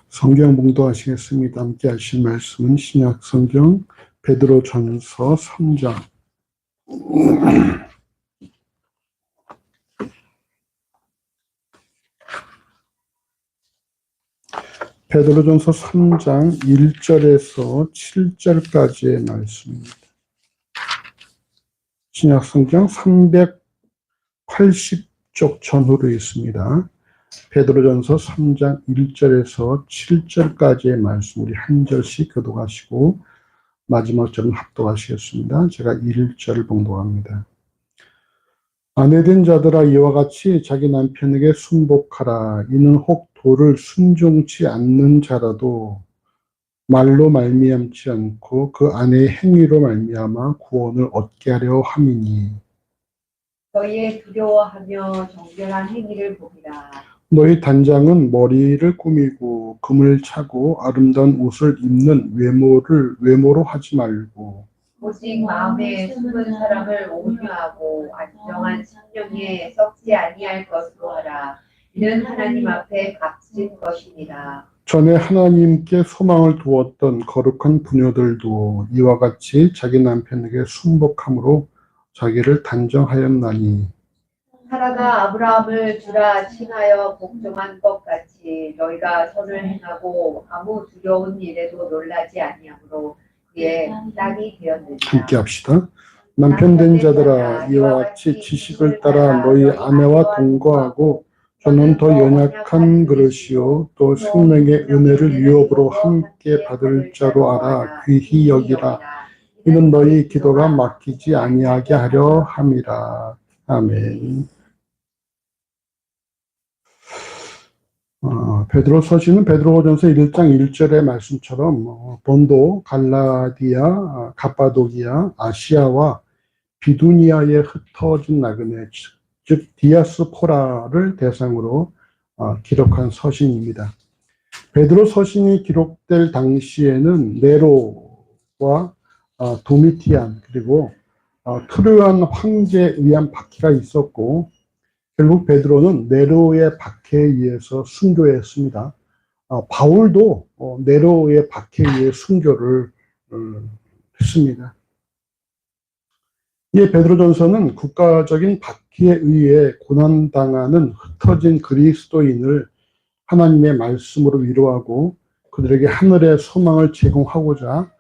성경 봉독하시겠습니다. 함께 하실 말씀은 신약 성경 베드로전서 3장 베드로전서 3장 1절에서 7절까지의 말씀입니다. 신약 성경 380쪽 전후로 있습니다. 베드로전서 3장 1절에서 7절까지의 말씀 우리 한 절씩 교독하시고 마지막 절은 합독하시겠습니다. 제가 1절 봉독합니다. 아내된 자들아 이와 같이 자기 남편에게 순복하라. 이는 혹 도를 순종치 않는 자라도 말로 말미암지 않고 그 아내의 행위로 말미암아 구원을 얻게 하려 함이니 너희의 두려워하며 정결한 행위를 보리라. 너희 단장은 머리를 꾸미고 금을 차고 아름다운 옷을 입는 외모로 하지 말고 오직 마음에 숨은 사람을 온유하고 안정한 심령에 썩지 아니할 것으로 하라. 이는 하나님 앞에 값진 것이니라. 전에 하나님께 소망을 두었던 거룩한 부녀들도 이와 같이 자기 남편에게 순복함으로 자기를 단정하였나니 사라가 아브라함을 주라 칭하여 복종한 것 같이 너희가 선을 행하고 아무 두려운 일에도 놀라지 아니하므로 그의 땅이 되었느니라. 함께 합시다. 남편 된 자들아 이와 같이 지식을 따라 너희 아내와 동거하고 저는 더 연약한 그릇이요 또 생명의 은혜를 유업으로 함께 받을 자로 알아 귀히 여기라. 이는 너희 기도가 막히지 아니하게 하려 함이라. 아멘. 베드로 서신은 베드로전서 1장 1절의 말씀처럼 본도, 갈라디아, 갑바도기아, 아시아와 비두니아에 흩어진 나그네, 즉 디아스포라를 대상으로 기록한 서신입니다. 베드로 서신이 기록될 당시에는 네로와 도미티안 그리고 트루안 황제에 의한 박해가 있었고 결국 베드로는 네로의 박해에 의해서 순교했습니다. 바울도 네로의 박해에 의해 순교를 했습니다. 이 베드로전서는 국가적인 박해에 의해 고난당하는 흩어진 그리스도인을 하나님의 말씀으로 위로하고 그들에게 하늘의 소망을 제공하고자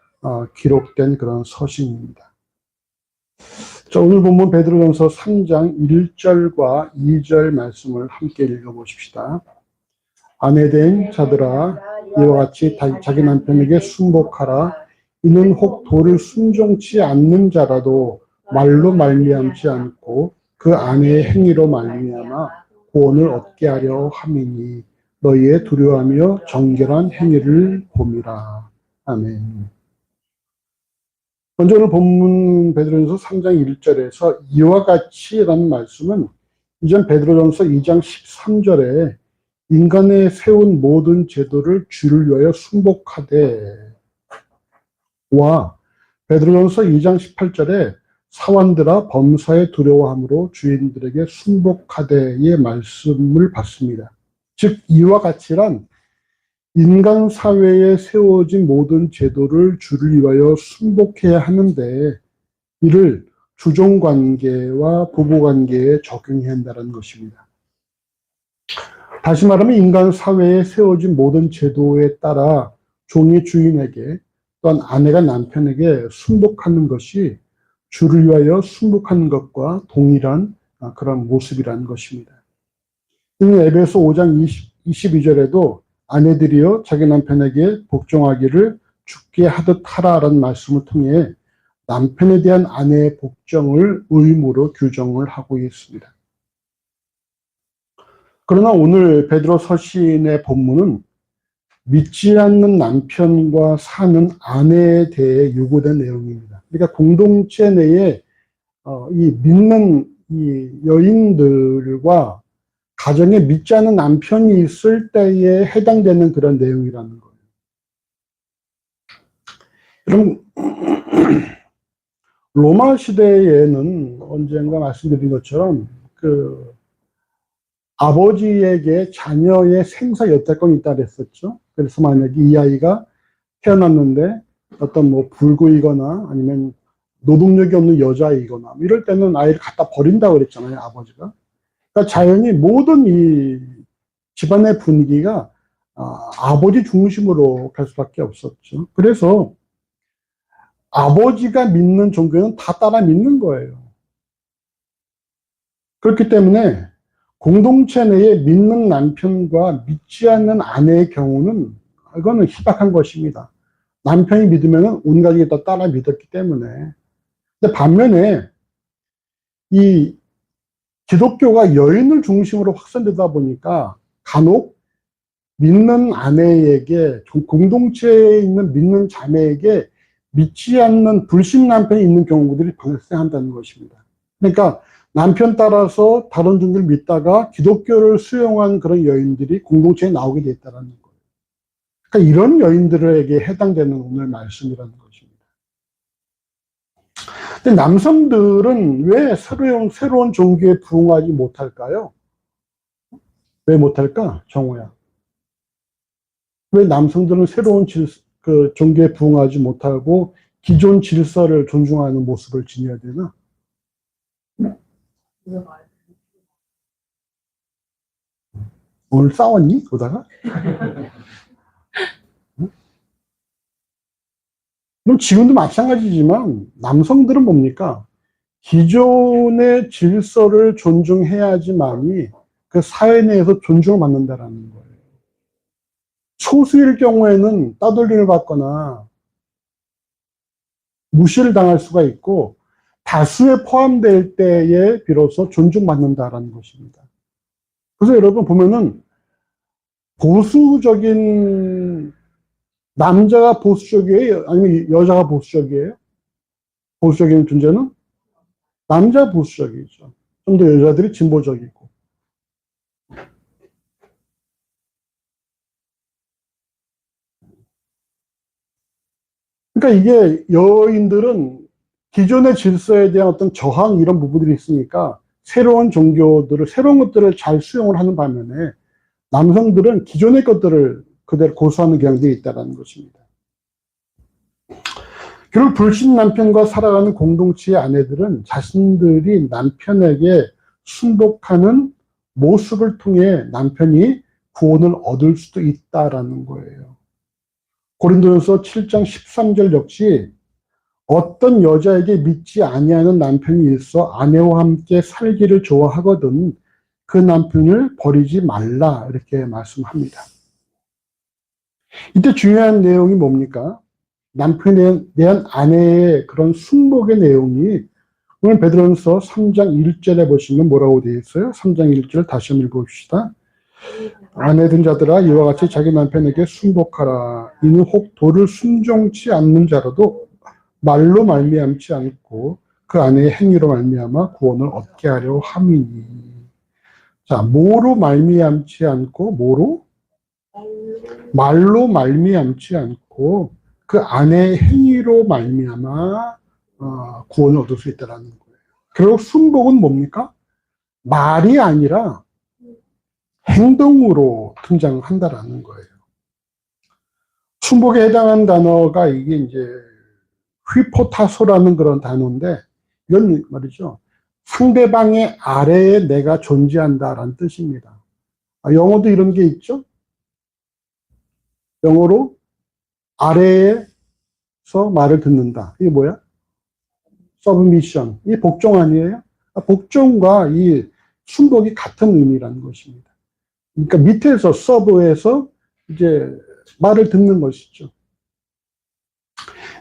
기록된 그런 서신입니다. 자, 오늘 본문 베드로전서 3장 1절과 2절 말씀을 함께 읽어보십시다. 아내된 자들아 이와 같이 자기 남편에게 순복하라. 이는 혹 도를 순종치 않는 자라도 말로 말미암지 않고 그 아내의 행위로 말미암아 구원을 얻게 하려 함이니 너희의 두려워하며 정결한 행위를 봄이라. 아멘. 먼저 오늘 본문 베드로전서 3장 1절에서 이와 같이라는 말씀은 이전 베드로전서 2장 13절에 인간에 세운 모든 제도를 주를 위하여 순복하되 와 베드로전서 2장 18절에 사환들아 범사에 두려워함으로 주인들에게 순복하되의 말씀을 받습니다. 즉 이와 같이란 인간 사회에 세워진 모든 제도를 주를 위하여 순복해야 하는데 이를 주종관계와 부부관계에 적용해야 한다는 것입니다. 다시 말하면 인간 사회에 세워진 모든 제도에 따라 종이 주인에게 또한 아내가 남편에게 순복하는 것이 주를 위하여 순복하는 것과 동일한 그런 모습이라는 것입니다. 이는 에베소 5장 22절에도 아내들이여 자기 남편에게 복종하기를 죽게 하듯 하라라는 말씀을 통해 남편에 대한 아내의 복종을 의무로 규정을 하고 있습니다. 그러나 오늘 베드로 서신의 본문은 믿지 않는 남편과 사는 아내에 대해 요구된 내용입니다. 그러니까 공동체 내에 이 믿는 이 여인들과 가정에 믿지 않는 남편이 있을 때에 해당되는 그런 내용이라는 거예요. 여러분, 로마 시대에는 언젠가 말씀드린 것처럼 아버지에게 자녀의 생사 여태권이 있다 그랬었죠. 그래서 만약에 이 아이가 태어났는데 어떤 뭐 불구이거나 아니면 노동력이 없는 여자이거나 이럴 때는 아이를 갖다 버린다고 그랬잖아요, 아버지가. 그러니까 자연히 모든 이 집안의 분위기가 아버지 중심으로 갈 수밖에 없었죠. 그래서 아버지가 믿는 종교는 다 따라 믿는 거예요. 그렇기 때문에 공동체 내에 믿는 남편과 믿지 않는 아내의 경우는 이거는 희박한 것입니다. 남편이 믿으면 온 가족이 다 따라 믿었기 때문에. 근데 반면에 이 기독교가 여인을 중심으로 확산되다 보니까 간혹 믿는 아내에게, 공동체에 있는 믿는 자매에게 믿지 않는 불신 남편이 있는 경우들이 발생한다는 것입니다. 그러니까 남편 따라서 다른 종교를 믿다가 기독교를 수용한 그런 여인들이 공동체에 나오게 됐다는 거예요. 그러니까 이런 여인들에게 해당되는 오늘 말씀이라는 것입니다. 근데 남성들은 왜 새로운 종교에 부응하지 못할까요? 왜 못할까? 정호야. 왜 남성들은 새로운 종교에 부응하지 못하고 기존 질서를 존중하는 모습을 지녀야 되나? 오늘 싸웠니? 그러다가? 그럼 지금도 마찬가지지만 남성들은 뭡니까? 기존의 질서를 존중해야지만이 그 사회 내에서 존중을 받는다라는 거예요. 소수일 경우에는 따돌림을 받거나 무시를 당할 수가 있고 다수에 포함될 때에 비로소 존중받는다라는 것입니다. 그래서 여러분 보면은 보수적인 남자가 보수적이에요? 아니면 여자가 보수적이에요? 보수적인 존재는 남자 보수적이죠. 좀 더 여자들이 진보적이고. 그러니까 이게 여인들은 기존의 질서에 대한 어떤 저항 이런 부분들이 있으니까 새로운 종교들을, 새로운 것들을 잘 수용을 하는 반면에 남성들은 기존의 것들을 그대로 고수하는 경향들이 있다는 것입니다. 결국 불신 남편과 살아가는 공동체의 아내들은 자신들이 남편에게 순복하는 모습을 통해 남편이 구원을 얻을 수도 있다라는 거예요. 고린도전서 7장 13절 역시 어떤 여자에게 믿지 아니하는 남편이 있어 아내와 함께 살기를 좋아하거든 그 남편을 버리지 말라 이렇게 말씀합니다. 이때 중요한 내용이 뭡니까? 남편에 대한 아내의 그런 순복의 내용이 오늘 베드로전서 3장 1절에 보시면 뭐라고 되어 있어요? 3장 1절 다시 한번 읽어봅시다. 아내된 자들아 이와 같이 자기 남편에게 순복하라. 이는 혹 도를 순종치 않는 자라도 말로 말미암지 않고 그 아내의 행위로 말미암아 구원을 얻게 하려 함이니. 자, 뭐로 말미암지 않고 뭐로? 말로 말미암지 않고 그 아내의 행위로 말미암아 구원을 얻을 수 있다는 거예요. 결국 순복은 뭡니까? 말이 아니라 행동으로 등장한다라는 거예요. 순복에 해당하는 단어가 이게 이제 휘포타소라는 그런 단어인데 이건 말이죠. 상대방의 아래에 내가 존재한다라는 뜻입니다. 영어도 이런 게 있죠. 영어로 아래에서 말을 듣는다. 이게 뭐야? submission. 이게 복종 아니에요? 복종과 이 순복이 같은 의미라는 것입니다. 그러니까 밑에서 서브에서 이제 말을 듣는 것이죠.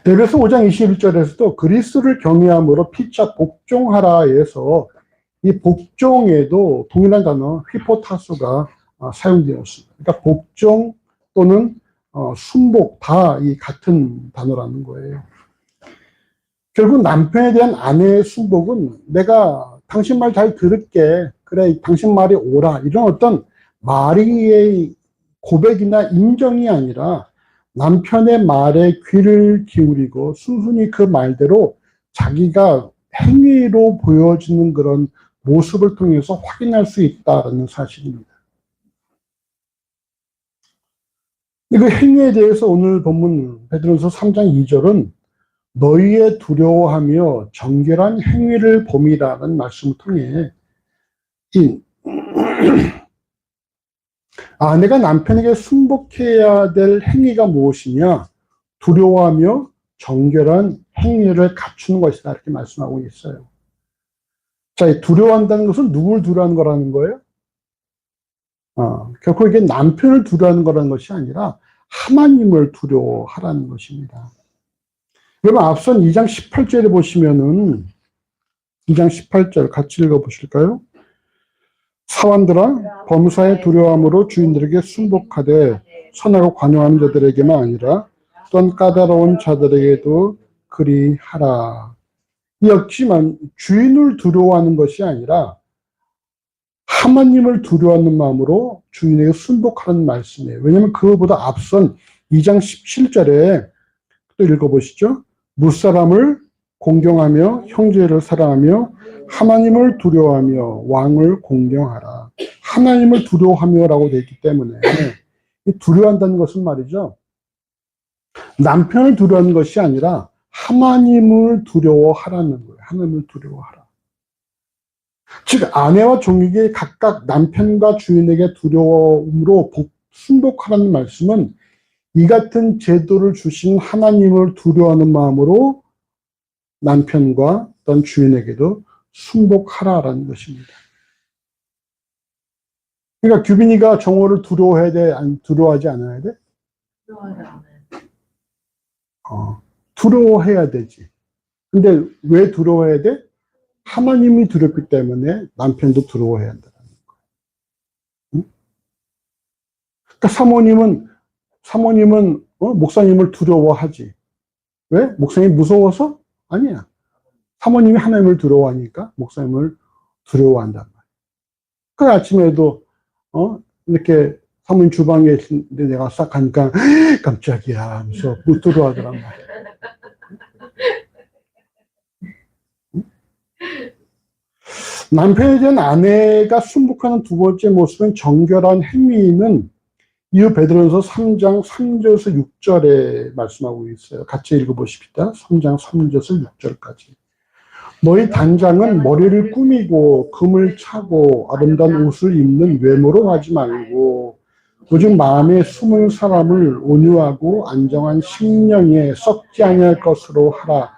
에베소 5장 21절에서도 그리스도를 경외함으로 피차 복종하라에서 이 복종에도 동일한 단어 휘포타수가 사용되었습니다. 그러니까 복종 또는 순복 다 이 같은 단어라는 거예요. 결국 남편에 대한 아내의 순복은 내가 당신 말 잘 들을게. 그래, 당신 말이 옳아. 이런 어떤 말의 고백이나 인정이 아니라 남편의 말에 귀를 기울이고 순순히 그 말대로 자기가 행위로 보여주는 그런 모습을 통해서 확인할 수 있다는 사실입니다. 그 행위에 대해서 오늘 본문 베드로전서 3장 2절은 너희의 두려워하며 정결한 행위를 봄이라는 말씀을 통해 이 아내가 남편에게 순복해야 될 행위가 무엇이냐? 두려워하며 정결한 행위를 갖추는 것이다. 이렇게 말씀하고 있어요. 자, 두려워한다는 것은 누굴 두려워하는 거라는 거예요? 결코 이게 남편을 두려워하는 거라는 것이 아니라 하나님을 두려워하라는 것입니다. 여러분, 앞선 2장 18절에 보시면은 2장 18절 같이 읽어보실까요? 사환들아 범사에 두려워함으로 주인들에게 순복하되 선하고 관용하는 자들에게만 아니라 또한 까다로운 자들에게도 그리하라. 역시만 주인을 두려워하는 것이 아니라 하나님을 두려워하는 마음으로 주인에게 순복하는 말씀이에요. 왜냐하면 그거보다 앞선 2장 17절에 또 읽어보시죠. 무사람을 공경하며 형제를 사랑하며 하나님을 두려워하며 왕을 공경하라. 하나님을 두려워하며라고 되어 있기 때문에 두려워한다는 것은 말이죠. 남편을 두려워하는 것이 아니라 하나님을 두려워하라는 거예요. 하나님을 두려워하라. 즉 아내와 종에게 각각 남편과 주인에게 두려움으로 순복하라는 말씀은 이 같은 제도를 주신 하나님을 두려워하는 마음으로 남편과 어떤 주인에게도 순복하라라는 것입니다. 그러니까 규빈이가 정호를 두려워해야 돼? 두려워하지 않아야 돼? 두려워해야 되지. 근데 왜 두려워해야 돼? 하나님이 두렵기 때문에 남편도 두려워해야 한다는 거예요. 응? 그러니까 사모님은 목사님을 두려워하지. 왜? 목사님이 무서워서? 아니야. 사모님이 하나님을 두려워하니까 목사님을 두려워한단 말이야. 그 아침에도 이렇게 사모님 주방에 계신데 내가 싹 가니까 깜짝이야 하면서 못 들어하더란 말이야. 남편에 대한 아내가 순복하는 두 번째 모습은 정결한 행위는 이후 베드로전서 3장 3절에서 6절에 말씀하고 있어요. 같이 읽어보십시다. 3장 3절에서 6절까지. 너희 단장은 머리를 꾸미고 금을 차고 아름다운 옷을 입는 외모로 하지 말고 오직 마음에 숨은 사람을 온유하고 안정한 심령에 썩지 아니할 것으로 하라.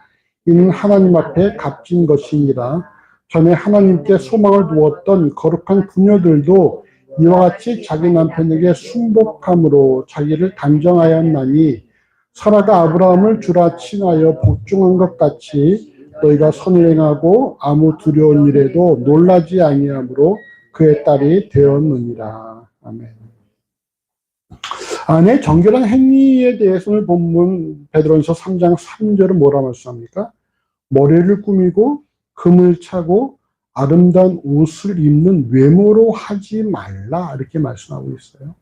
이는 하나님 앞에 값진 것이니라. 전에 하나님께 소망을 두었던 거룩한 부녀들도 이와 같이 자기 남편에게 순복함으로 자기를 단정하였나니 사라가 아브라함을 주라 칭하여 복종한 것 같이 너희가 선을 행하고 아무 두려운 일에도 놀라지 아니하므로 그의 딸이 되었느니라. 아멘. 아내 정결한 행위에 대해서는 본문 베드로전서 3장 3절은 뭐라 말씀합니까? 머리를 꾸미고 금을 차고 아름다운 옷을 입는 외모로 하지 말라 이렇게 말씀하고 있어요.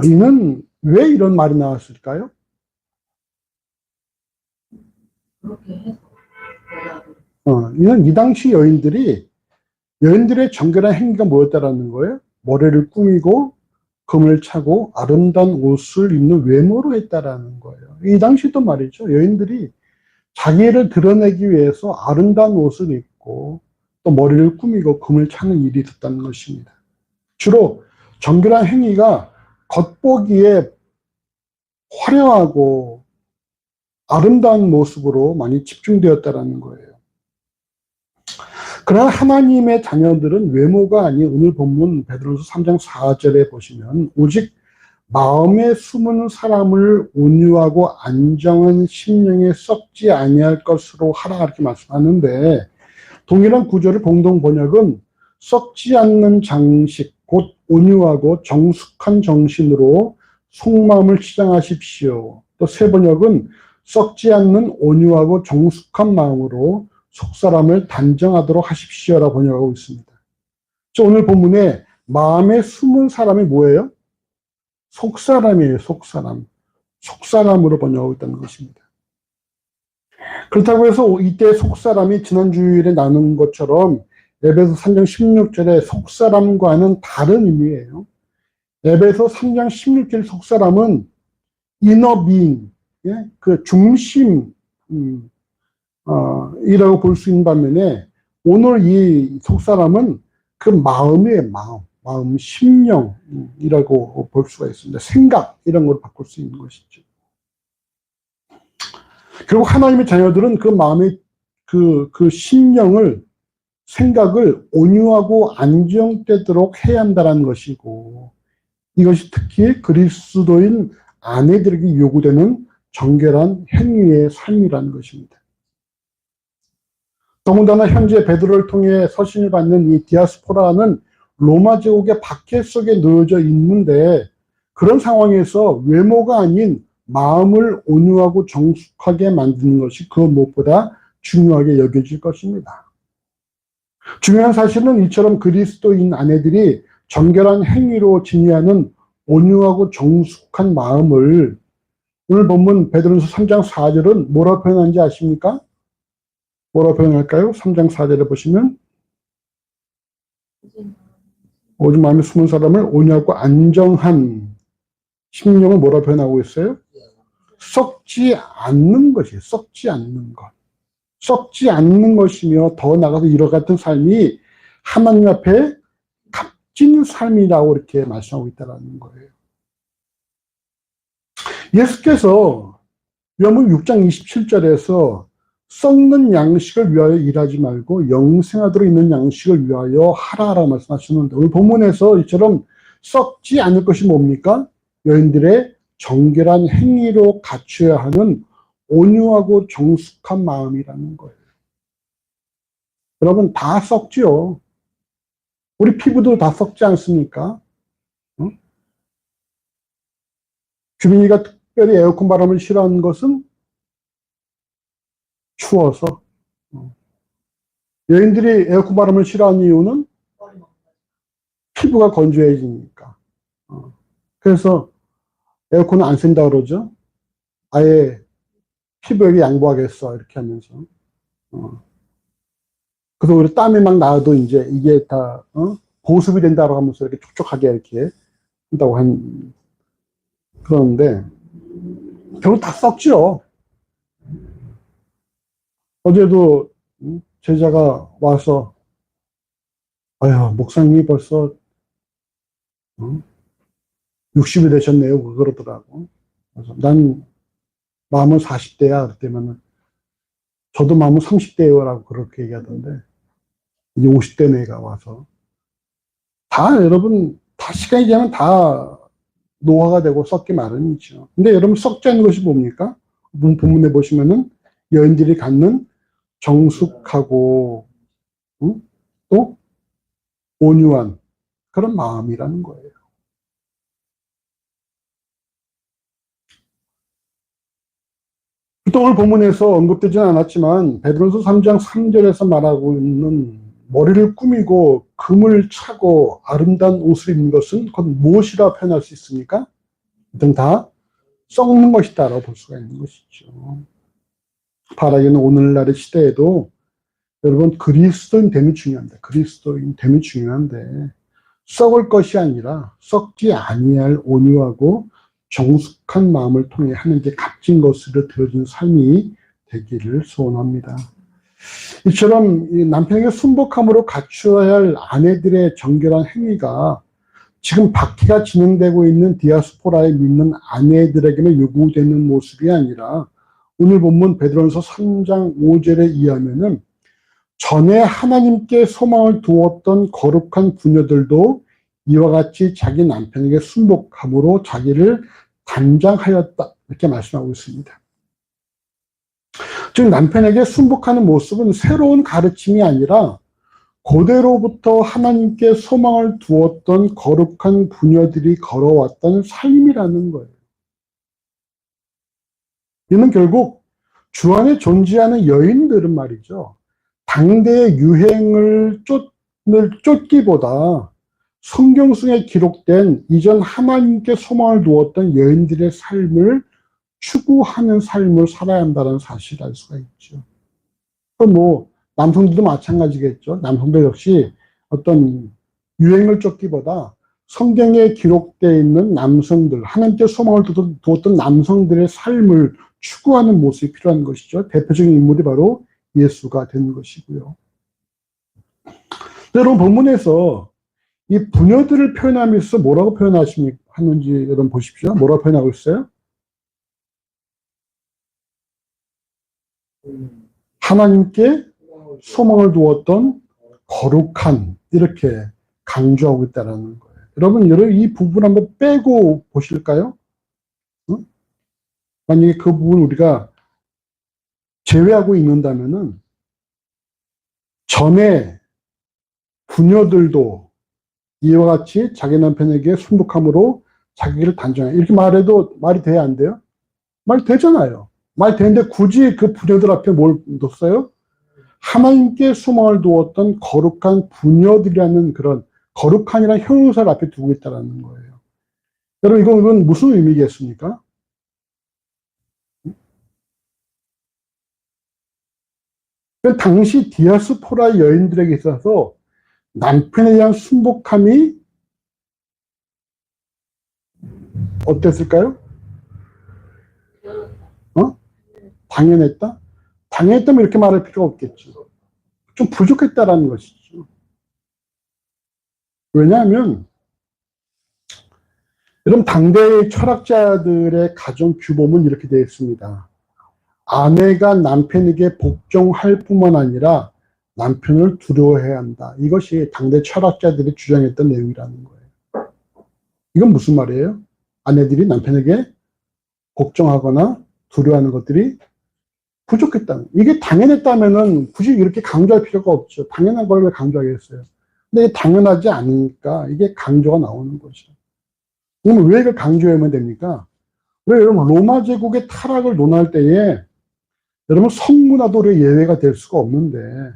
이는 왜 이런 말이 나왔을까요? 이는 이 당시 여인들의 정결한 행위가 뭐였다라는 거예요? 머리를 꾸미고 금을 차고 아름다운 옷을 입는 외모로 했다라는 거예요. 이 당시도 말이죠. 여인들이 자기를 드러내기 위해서 아름다운 옷을 입고 또 머리를 꾸미고 금을 차는 일이 있었다는 것입니다. 주로 정결한 행위가 겉보기에 화려하고 아름다운 모습으로 많이 집중되었다는 거예요. 그러나 하나님의 자녀들은 외모가 아닌 오늘 본문 베드로전서 3장 4절에 보시면 오직 마음에 숨은 사람을 온유하고 안정한 심령에 썩지 아니할 것으로 하라 이렇게 말씀하는데 동일한 구절의 공동 번역은 썩지 않는 장식 곧 온유하고 정숙한 정신으로 속마음을 치장하십시오. 또 새 번역은 썩지 않는 온유하고 정숙한 마음으로 속사람을 단정하도록 하십시오라고 번역하고 있습니다. 오늘 본문에 마음에 숨은 사람이 뭐예요? 속사람이에요. 속사람. 속사람으로 번역하고 있다는 것입니다. 그렇다고 해서 이때 속사람이 지난 주일에 나눈 것처럼 에베소 3장 16절에 속사람과는 다른 의미예요. 에베소 3장 16절 속사람은 inner being, 예? 그 중심, 이라고 볼 수 있는 반면에 오늘 이 속사람은 그 마음의 마음, 심령이라고 볼 수가 있습니다. 생각, 이런 걸 바꿀 수 있는 것이죠. 결국 하나님의 자녀들은 그 마음의 그 심령을, 생각을 온유하고 안정되도록 해야 한다는 것이고, 이것이 특히 그리스도인 아내들에게 요구되는 정결한 행위의 삶이라는 것입니다. 더군다나 현재 베드로를 통해 서신을 받는 이 디아스포라는 로마 제국의 박해 속에 놓여져 있는데, 그런 상황에서 외모가 아닌 마음을 온유하고 정숙하게 만드는 것이 그 무엇보다 중요하게 여겨질 것입니다. 중요한 사실은 이처럼 그리스도인 아내들이 정결한 행위로 지니하는 온유하고 정숙한 마음을, 오늘 본문 베드로전서 3장 4절은 뭐라고 표현하는지 아십니까? 뭐라고 표현할까요? 3장 4절에 보시면 오직 마음에 숨은 사람을 온유하고 안정한 심령을 뭐라고 표현하고 있어요? 썩지 않는 것이에요. 썩지 않는 것. 썩지 않는 것이며 더 나아가서 이와 같은 삶이 하나님 앞에 값진 삶이라고 이렇게 말씀하고 있다는 거예요. 예수께서 요한복음 6장 27절에서 썩는 양식을 위하여 일하지 말고 영생하도록 있는 양식을 위하여 하라라고 말씀하시는데, 오늘 본문에서 이처럼 썩지 않을 것이 뭡니까? 여인들의 정결한 행위로 갖춰야 하는 온유하고 정숙한 마음이라는 거예요. 여러분, 다 썩지요. 우리 피부도 다 썩지 않습니까? 응? 주민이가 특별히 에어컨 바람을 싫어하는 것은 추워서. 여인들이 에어컨 바람을 싫어하는 이유는 피부가 건조해지니까. 그래서 에어컨은 안 쓴다 그러죠. 아예 피부에게 양보하겠어, 이렇게 하면서. 그래서 우리 땀이 막 나도 이제 이게 다 보습이 된다고 하면서 이렇게 촉촉하게 이렇게 한다고 그러는데 결국 다 썩죠. 어제도 제자가 와서, 아유, 목사님이 벌써 60이 되셨네요, 그러더라고. 그래서 난 마음은 40대야 그랬더니 저도 마음은 30대예요 라고 그렇게 얘기하던데, 이제 50대 내가 와서 다, 여러분, 다 시간이 지나면 다 노화가 되고 썩기 마련이죠. 근데 여러분, 썩지 않는 것이 뭡니까? 본문에 보시면은 여인들이 갖는 정숙하고 또 온유한 그런 마음이라는 거예요. 또 오늘 본문에서 언급되지는 않았지만 베드로전서 3장 3절에서 말하고 있는 머리를 꾸미고 금을 차고 아름다운 옷을 입는 것은 곧 무엇이라 표현할 수 있습니까? 이등 다 썩는 것이다라고 볼 수가 있는 것이죠. 바라기는 오늘날의 시대에도 여러분, 그리스도인 됨이 중요합니다. 그리스도인 됨이 중요한데 썩을 것이 아니라 썩지 아니할 온유하고 정숙한 마음을 통해 하나님께 값진 것으로 되어진 삶이 되기를 소원합니다. 이처럼 남편에게 순복함으로 갖추어야 할 아내들의 정결한 행위가 지금 박해가 진행되고 있는 디아스포라에 믿는 아내들에게는 요구되는 모습이 아니라, 오늘 본문 베드로전서 3장 5절에 의하면은 전에 하나님께 소망을 두었던 거룩한 부녀들도 이와 같이 자기 남편에게 순복함으로 자기를 단장하였다, 이렇게 말씀하고 있습니다. 즉 남편에게 순복하는 모습은 새로운 가르침이 아니라 고대로부터 하나님께 소망을 두었던 거룩한 부녀들이 걸어왔던 삶이라는 거예요. 이는 결국 주 안에 존재하는 여인들은 말이죠, 당대의 유행을 쫓기보다 성경 속에 기록된 이전 하나님께 소망을 두었던 여인들의 삶을 추구하는 삶을 살아야 한다는 사실을 알 수가 있죠. 뭐 남성들도 마찬가지겠죠. 남성들 역시 어떤 유행을 쫓기보다 성경에 기록되어 있는 남성들, 하나님께 소망을 두었던 남성들의 삶을 추구하는 모습이 필요한 것이죠. 대표적인 인물이 바로 예수가 되는 것이고요. 여러분, 본문에서 이 부녀들을 표현하면서 뭐라고 하는지 여러분 보십시오. 뭐라고 표현하고 있어요? 하나님께 소망을 두었던 거룩한, 이렇게 강조하고 있다는 거예요. 여러분 이 부분 한번 빼고 보실까요? 응? 만약에 그 부분 우리가 제외하고 있는다면은 전에 부녀들도 이와 같이 자기 남편에게 순복함으로 자기를 단정해. 이렇게 말해도 말이 돼야 안 돼요? 말 되잖아요. 말 되는데 굳이 그 부녀들 앞에 뭘 뒀어요? 하나님께 소망을 두었던 거룩한 부녀들이라는 그런 거룩한이라는 형용사를 앞에 두고 있다는 거예요. 여러분, 이건 무슨 의미겠습니까? 당시 디아스포라 여인들에게 있어서 남편에 대한 순복함이 어땠을까요? 당연했다? 당연했다면 이렇게 말할 필요가 없겠죠. 좀 부족했다라는 것이죠. 왜냐하면 여러분, 당대의 철학자들의 가정 규범은 이렇게 되어 있습니다. 아내가 남편에게 복종할 뿐만 아니라 남편을 두려워해야 한다. 이것이 당대 철학자들이 주장했던 내용이라는 거예요. 이건 무슨 말이에요? 아내들이 남편에게 복종하거나 두려워하는 것들이 부족했다는, 이게 당연했다면은 굳이 이렇게 강조할 필요가 없죠. 당연한 걸 왜 강조하겠어요? 근데 당연하지 않으니까 이게 강조가 나오는 거죠. 그러면 왜 이걸 강조하면 됩니까? 왜 여러분, 로마 제국의 타락을 논할 때에 여러분, 성문화도 예외가 될 수가 없는데,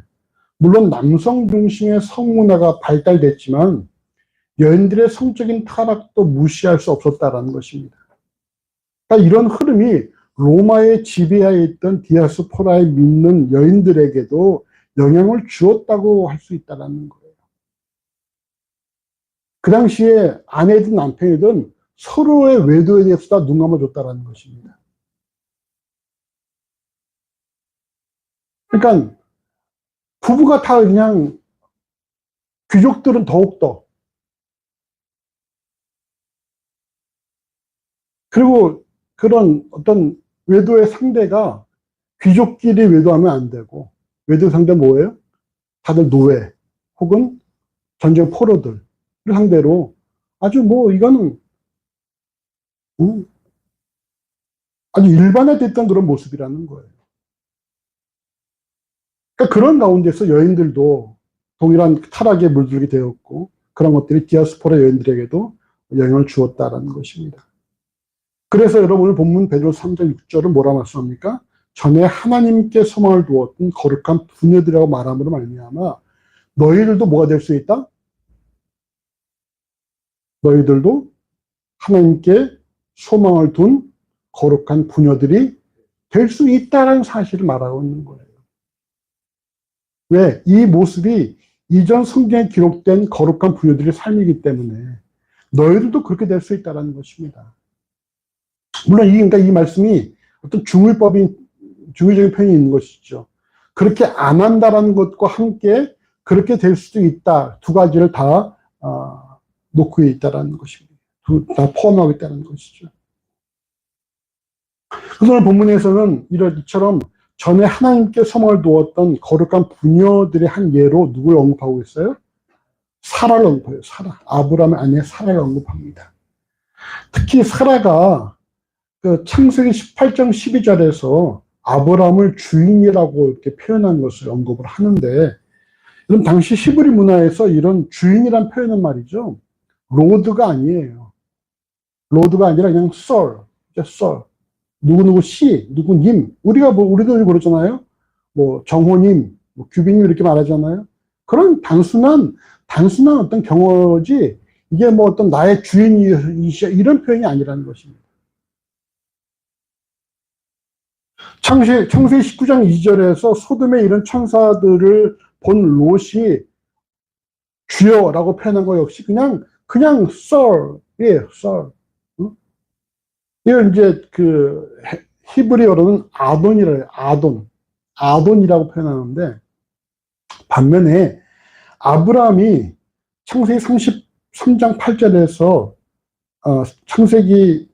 물론 남성 중심의 성문화가 발달됐지만 여인들의 성적인 타락도 무시할 수 없었다라는 것입니다. 그러니까 이런 흐름이 로마의 지배하에 있던 디아스포라에 믿는 여인들에게도 영향을 주었다고 할 수 있다는 거예요. 그 당시에 아내든 남편이든 서로의 외도에 대해서 다 눈 감아줬다는 것입니다. 그러니까 부부가 다 그냥, 귀족들은 더욱더, 그리고 그런 어떤 외도의 상대가 귀족끼리 외도하면 안 되고, 외도 상대 뭐예요? 다들 노예 혹은 전쟁 포로들을 상대로 아주 이거는 아주 일반화됐던 그런 모습이라는 거예요. 그러니까 그런 가운데서 여인들도 동일한 타락에 물들게 되었고, 그런 것들이 디아스포라 여인들에게도 영향을 주었다라는 것입니다. 그래서 여러분, 오늘 본문 베드로서 3장 6절은 뭐라 말씀합니까? 전에 하나님께 소망을 두었던 거룩한 부녀들이라고 말함으로 말미암아 너희들도 뭐가 될 수 있다? 너희들도 하나님께 소망을 둔 거룩한 부녀들이 될 수 있다는 사실을 말하고 있는 거예요. 왜? 이 모습이 이전 성경에 기록된 거룩한 부녀들의 삶이기 때문에 너희들도 그렇게 될 수 있다는 것입니다. 물론 그러니까 이 말씀이 어떤 중의적인 표현이 있는 것이죠. 그렇게 안 한다라는 것과 함께 그렇게 될 수도 있다. 두 가지를 다 놓고 있다라는 것입니다. 다 포함하고 있다는 것이죠. 그래서 오늘 본문에서는 이처럼 전에 하나님께 소망을 두었던 거룩한 부녀들의 한 예로 누굴 언급하고 있어요? 사라를 언급해요. 사라. 아브라함의 아내 사라를 언급합니다. 특히 사라가 그 창세기 18장 12절에서 아브라함을 주인이라고 이렇게 표현한 것을 언급을 하는데, 그럼 당시 히브리 문화에서 이런 주인이란 표현은 말이죠, 로드가 아니에요. 로드가 아니라 그냥 썰, 누구누구 씨, 누구님. 우리도 그러잖아요. 정호님, 규빈님 이렇게 말하잖아요. 그런 단순한 어떤 경어지, 이게 어떤 나의 주인이시여 이런 표현이 아니라는 것입니다. 창세기 19장 2절에서 소돔의 이런 천사들을 본 롯이 주여라고 표현한 거 역시 그냥 그냥 썰이에요, 썰. 응? 이걸 이제 그 히브리어로는 아돈이라고 해요. 아돈이라고 표현하는데, 반면에 아브라함이 창세기 33장 8절에서 창세기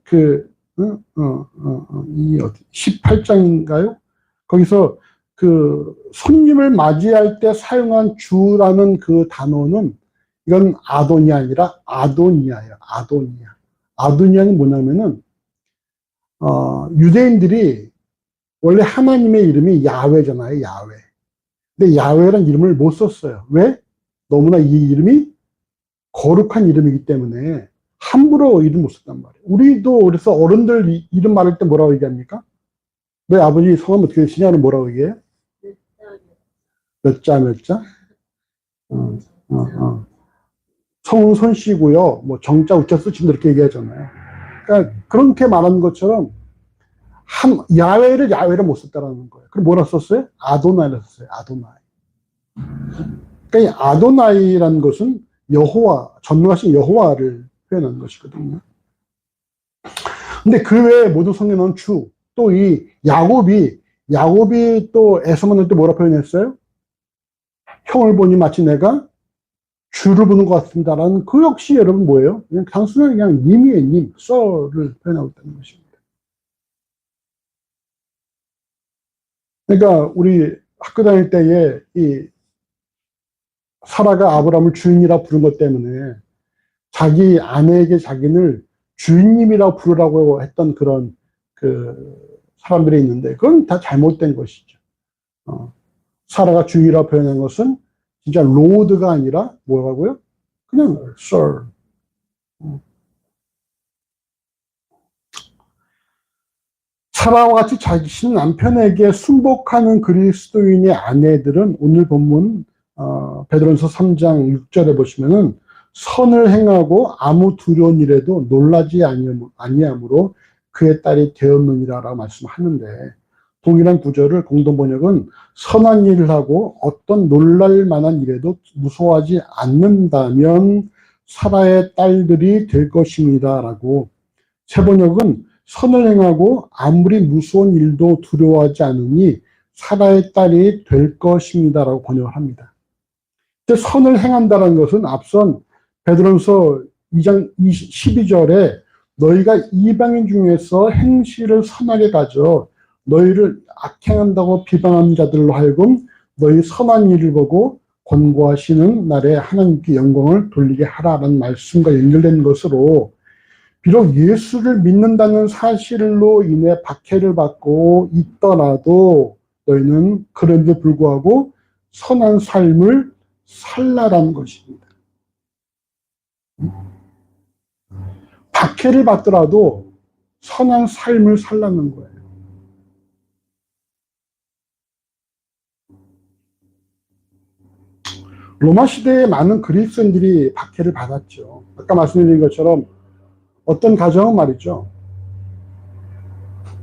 이 어디 18장인가요? 거기서 그 손님을 맞이할 때 사용한 주라는 그 단어는 이건 아돈이 아니라 아도니아예요. 아도니아. 아도니아는 뭐냐면은 유대인들이 원래 하나님의 이름이 야훼잖아요. 야훼. 근데 야훼라는 이름을 못 썼어요. 왜? 너무나 이 이름이 거룩한 이름이기 때문에 함부로 이름 못 썼단 말이에요. 우리도 그래서 어른들 이름 말할 때 뭐라고 얘기합니까? 너 아버지 성함 어떻게 되시냐는 뭐라고 얘기해요? 몇 자, 몇 자? 성은 손씨고요. 뭐 정자, 우자 쓰시면 이렇게 얘기하잖아요. 그러니까 그렇게 말하는 것처럼 야훼를 못 썼다라는 거예요. 그럼 뭐라 썼어요? 아도나이라 썼어요. 아도나이. 그러니까 이 아도나이라는 것은 여호와, 전능하신 여호와를 표현하는 것이거든요. 근데 그 외에 모든 성경은 주, 또 이 야곱이 또 에서 만날 때 뭐라 표현했어요? 형을 보니 마치 내가 주를 보는 것 같습니다라는 그 역시 여러분 뭐예요? 그냥 단순한 그냥 님이에요, 님, 썰을 표현하고 있다는 것입니다. 그러니까 우리 학교 다닐 때에 이 사라가 아브라함을 주인이라 부른 것 때문에 자기 아내에게 자기를 주인님이라고 부르라고 했던 그런 그 사람들이 있는데 그건 다 잘못된 것이죠. 사라가 주인이라고 표현한 것은 진짜 로드가 아니라 뭐라고요? 그냥 sir. 사라와 같이 자신 남편에게 순복하는 그리스도인의 아내들은 오늘 본문 베드로전서 3장 6절에 보시면은 선을 행하고 아무 두려운 일에도 놀라지 아니하므로 그의 딸이 되었느니라라고 말씀하는데 동일한 구절을 공동번역은 선한 일을 하고 어떤 놀랄 만한 일에도 무서워하지 않는다면 사라의 딸들이 될 것입니다라고 세번역은 선을 행하고 아무리 무서운 일도 두려워하지 않으니 사라의 딸이 될 것입니다라고 번역을 합니다. 선을 행한다는 것은 앞선 베드로전서 2장 12절에 너희가 이방인 중에서 행실을 선하게 가져 너희를 악행한다고 비방하는 자들로 하여금 너희 선한 일을 보고 권고하시는 날에 하나님께 영광을 돌리게 하라는 말씀과 연결된 것으로 비록 예수를 믿는다는 사실로 인해 박해를 받고 있더라도 너희는 그런데 불구하고 선한 삶을 살라라는 것입니다. 박해를 받더라도 선한 삶을 살라는 거예요. 로마 시대에 많은 그리스도인들이 박해를 받았죠. 아까 말씀드린 것처럼 어떤 가정은 말이죠.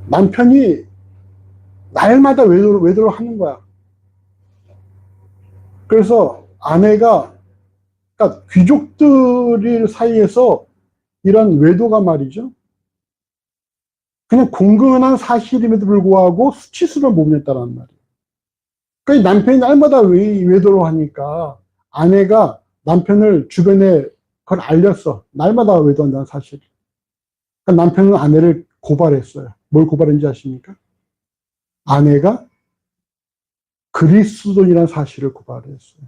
남편이 날마다 외도를 하는 거야. 그래서 아내가, 그러니까 귀족들 사이에서 이런 외도가 말이죠. 그냥 공공연한 사실임에도 불구하고 수치스러운 부분이었다는 말이에요. 그러니까 남편이 날마다 외도를 하니까 아내가 남편을 주변에 그걸 알렸어. 날마다 외도한다는 사실. 그러니까 남편은 아내를 고발했어요. 뭘 고발했는지 아십니까? 아내가 그리스도인이라는 사실을 고발했어요.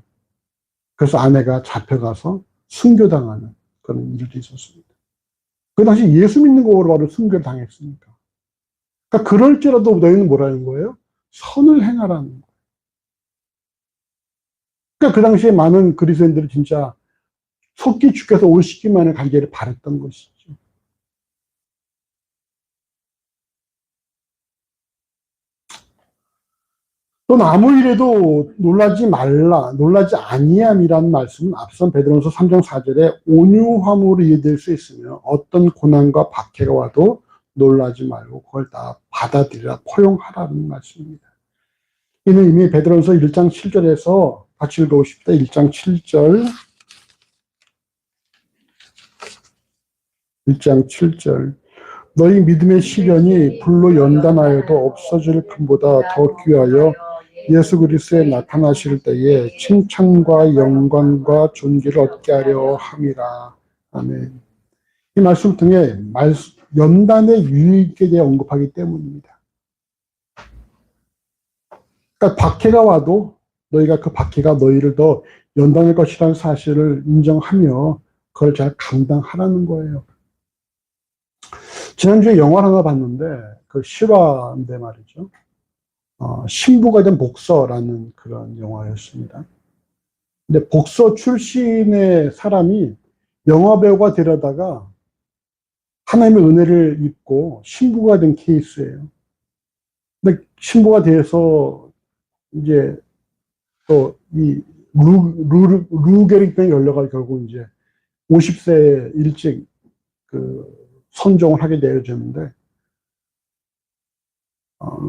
그래서 아내가 잡혀가서 순교당하는 그런 일도 있었습니다. 그 당시 예수 믿는 거로 바로 순교를 당했으니까. 그러니까 그럴지라도 너희는 뭐라는 거예요? 선을 행하라는 거예요. 그러니까 그 당시에 많은 그리스도인들은 진짜 속기 주께서 오시기만을 간절히 바랬던 것이죠. 또는 아무 일에도 놀라지 말라, 놀라지 아니함이라는 말씀은 앞선 베드로전서 3장 4절에 온유함으로 이해될 수 있으며 어떤 고난과 박해가 와도 놀라지 말고 그걸 다 받아들이라 포용하라는 말씀입니다. 이는 이미 베드로전서 1장 7절에서 같이 읽어보십시다. 1장 7절 1장 7절. 너희 믿음의 시련이 불로 연단하여도 없어질 금보다 더 귀하여 예수 그리스도에 나타나실 때에 칭찬과 영광과 존귀를 얻게 하려 함이라. 아멘. 이 말씀을 통해 연단의 유익에 대해 언급하기 때문입니다. 그러니까 박해가 와도 너희가 그 박해가 너희를 더 연단할 것이라는 사실을 인정하며 그걸 잘 감당하라는 거예요. 지난주에 영화를 하나 봤는데 그 실화인데 말이죠. 신부가 된 복서라는 그런 영화였습니다. 근데 복서 출신의 사람이 영화배우가 되려다가 하나님의 은혜를 입고 신부가 된 케이스예요. 근데 신부가 돼서 이제 또 이 루게릭병이 열려가 결국 이제 50세 일찍 그 선종을 하게 되어졌는데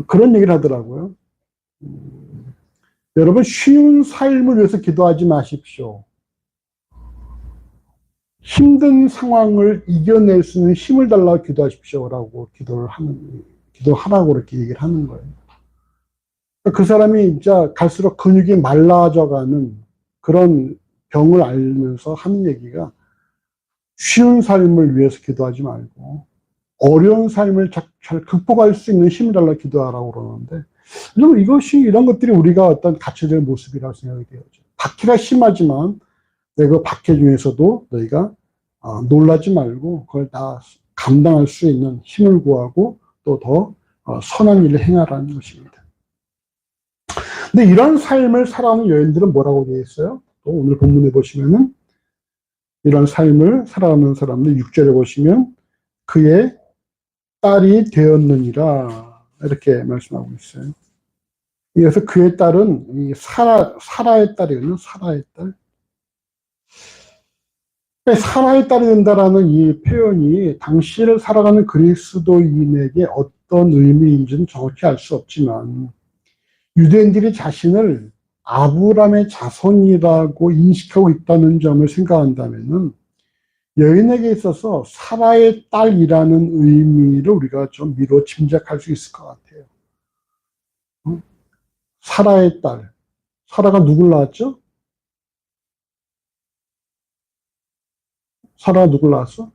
그런 얘기를 하더라고요. 여러분 쉬운 삶을 위해서 기도하지 마십시오. 힘든 상황을 이겨낼 수 있는 힘을 달라고 기도하십시오라고 기도하라고 이렇게 얘기를 하는 거예요. 그 사람이 진짜 갈수록 근육이 말라져가는 그런 병을 알면서 하는 얘기가 쉬운 삶을 위해서 기도하지 말고 어려운 삶을 잘 극복할 수 있는 힘을 달라고 기도하라고 그러는데 이런 것들이 우리가 어떤 갖춰질 모습이라고 생각이 되어죠. 박해가 심하지만 그 박해 중에서도 너희가 놀라지 말고 그걸 다 감당할 수 있는 힘을 구하고 또 더 선한 일을 행하라는 것입니다. 근데 이런 삶을 살아가는 여인들은 뭐라고 되어 있어요? 또 오늘 본문에 보시면은 이런 삶을 살아가는 사람들 6절에 보시면 그의 딸이 되었느니라 이렇게 말씀하고 있어요. 그래서 그의 딸은 이 사라의 딸이거든요. 사라의 딸. 사라의 딸이 된다라는 이 표현이 당시를 살아가는 그리스도인에게 어떤 의미인지는 정확히 알 수 없지만 유대인들이 자신을 아브라함의 자손이라고 인식하고 있다는 점을 생각한다면은 여인에게 있어서 사라의 딸이라는 의미를 우리가 좀 미뤄 짐작할 수 있을 것 같아요. 사라의 딸. 사라가 누굴 낳았죠? 사라가 누굴 낳았어?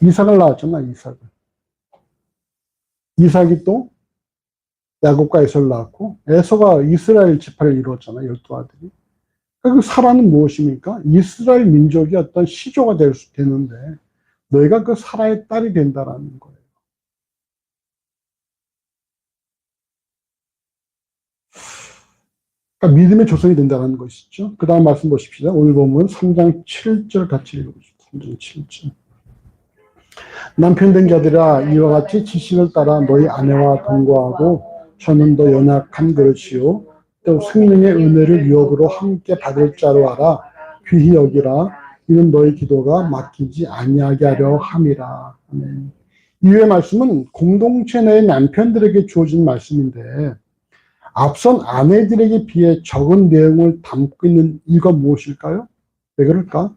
이삭을 낳았잖아, 이삭을. 이삭이 또 야곱과 에서를 낳았고 에서가 이스라엘 지파를 이루었잖아, 12아들이. 그 사라는 무엇입니까? 이스라엘 민족이 어떤 시조가 되는데 너희가 그 사라의 딸이 된다라는 거예요. 그러니까 믿음의 조선이 된다는 것이죠. 그 다음 말씀 보십시다. 오늘 보면 3장 7절 같이 읽어보십시오. 3장 7절. 남편 된 자들아 이와 같이 지식을 따라 너희 아내와 동거하고 저는 더 연약한 그릇이요 또 생명의 은혜를 유업으로 함께 받을 자로 알아 귀히 여기라 이는 너희 기도가 막히지 아니하게 하려 함이라. 아멘. 이후의 말씀은 공동체 내의 남편들에게 주어진 말씀인데 앞선 아내들에게 비해 적은 내용을 담고 있는 이유가 무엇일까요? 왜 그럴까?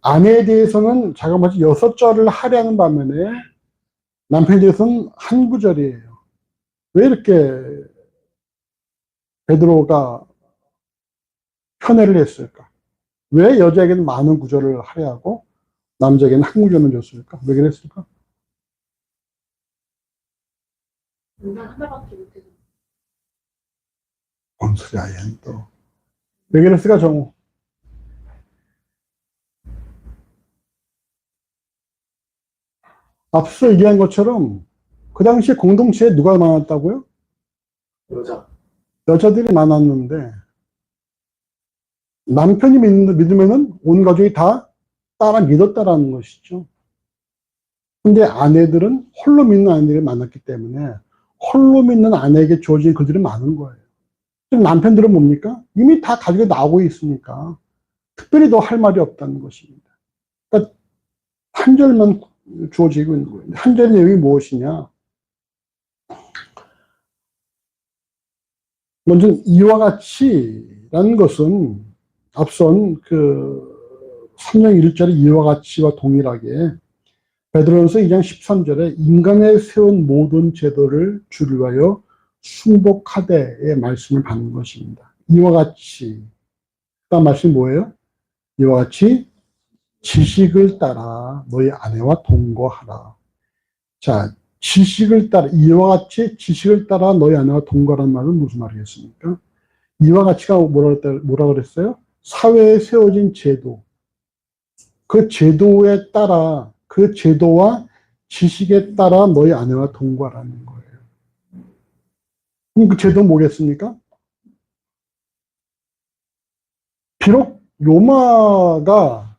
아내에 대해서는 자그마치 6절을 할애하는 반면에 남편에 대해서는 한 구절이에요. 왜 이렇게 베드로가 편애를 했을까? 왜 여자에게는 많은 구절을 할애하고 남자에게는 한 구절만 줬을까? 왜 그랬을까? 뭔 소리야, 얘는 또. 왜 그랬을까, 정우? 앞서 얘기한 것처럼 그 당시에 공동체에 누가 많았다고요? 여자들이 많았는데 남편이 믿으면은 온 가족이 다 따라 믿었다라는 것이죠. 근데 아내들은 홀로 믿는 아내들이 많았기 때문에 홀로 믿는 아내에게 주어진 그들이 많은 거예요. 그럼 남편들은 뭡니까? 이미 다 가족이 나오고 있으니까 특별히 더 할 말이 없다는 것입니다. 그러니까 한 절만 주어지고 있는 거예요. 한 절 내용이 무엇이냐? 먼저 이와 같이라는 것은 앞선 그 3장 1절의 이와 같이와 동일하게 베드로전서 2장 13절에 인간에 세운 모든 제도를 주를 위하여 순복하되의 말씀을 받는 것입니다. 이와 같이, 그다음 말씀이 뭐예요? 이와 같이 지식을 따라 너희 아내와 동거하라. 자, 지식을 따라, 이와 같이 지식을 따라 너희 아내와 동거라는 말은 무슨 말이겠습니까? 이와 같이가 뭐라 그랬어요? 사회에 세워진 제도. 그 제도에 따라, 그 제도와 지식에 따라 너희 아내와 동거하라는 거예요. 그럼 그 제도는 뭐겠습니까? 비록 로마가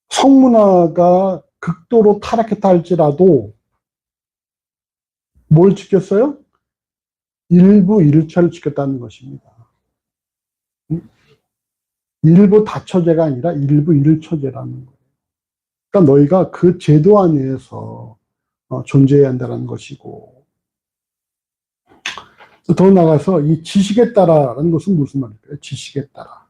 성문화가 극도로 타락했다 할지라도 뭘 지켰어요? 일부 일처를 지켰다는 것입니다. 일부 다처제가 아니라 일부 일처제라는 거예요. 그러니까 너희가 그 제도 안에서 존재해야 한다는 것이고, 더 나아가서 이 지식에 따라라는 것은 무슨 말일까요? 지식에 따라.